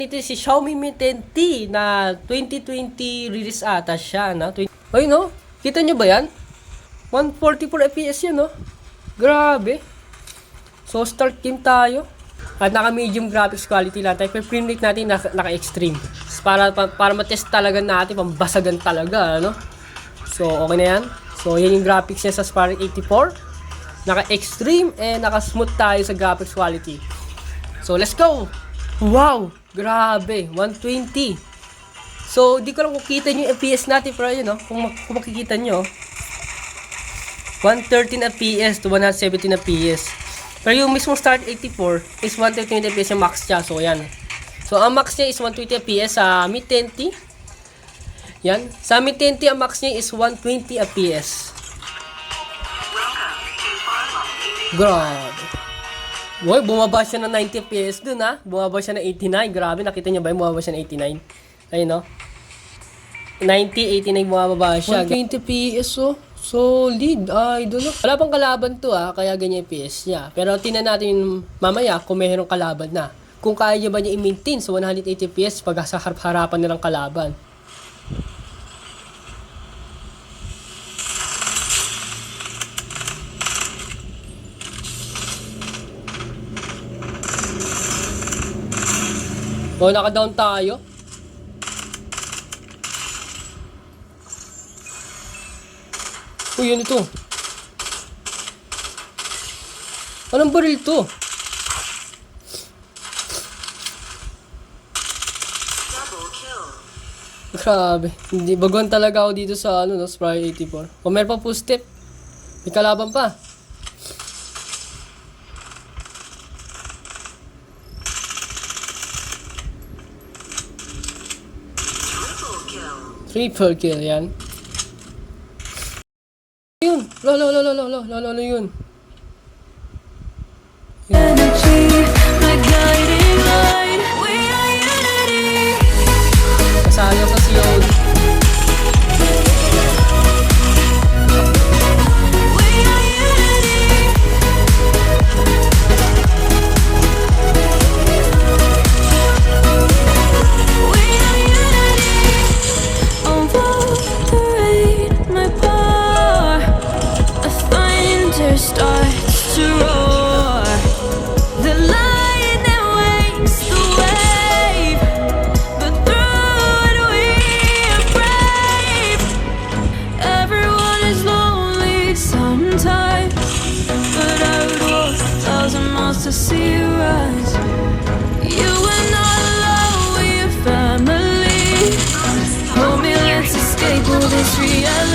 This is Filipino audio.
Ito si Xiaomi Mi 10T na 2020 release ata siya, no? Ay, no? Kita nyo ba yan? 144 FPS yan, no? Grabe. So, start game tayo. At naka-medium graphics quality lang tayo. Pero frame rate natin naka-extreme. Para matest talaga natin, pambasagan talaga, no? So, okay na yan. So, yan yung graphics niya sa Spark 84. Naka-extreme and naka-smooth tayo sa graphics quality. So, let's go! Wow! Grabe! 120. So, di ko lang kukita nyo yung FPS natin, pero yun, no? Kung makikita nyo, 113 FPS to 117 FPS. Pero yung mismo Start 84 is 120 FPS yung max niya. So, yan. So, ang max niya is 120 FPS sa Mi 10T. Yan. Sa Mi 10T, ang max niya is 120 FPS. Grabe. Boy, bumaba siya ng 90 FPS dun, ha? Bumaba siya ng 89. Grabe, nakita niyo ba? Bumaba siya ng 89. Ayun, no? 90, 89 bumaba siya. 120 FPS, oh. Solid. Idol, no? Wala pang kalaban to, ha? Kaya ganyan FPS niya. Pero tingnan natin mamaya kung mayroong kalaban na. Kung kaya niya ba niya i-maintain sa 180 FPS pag sa harap-harapan nilang kalaban. O, naka-down tayo. Uy, yun ito. Anong baril to? Grabe. Hindi, baguhan talaga ako dito sa Sprite 84. O, meron pa full step. May kalaban pa. Triple kill, yan. Yun. Lolo yun. Kasalo sa COD. Starts to roar. The lion that wakes the wave, but through it we are brave. Everyone is lonely sometimes, but I would walk 1,000 miles to see you rise. You are not alone, we're family. Hold me, let's escape all this reality.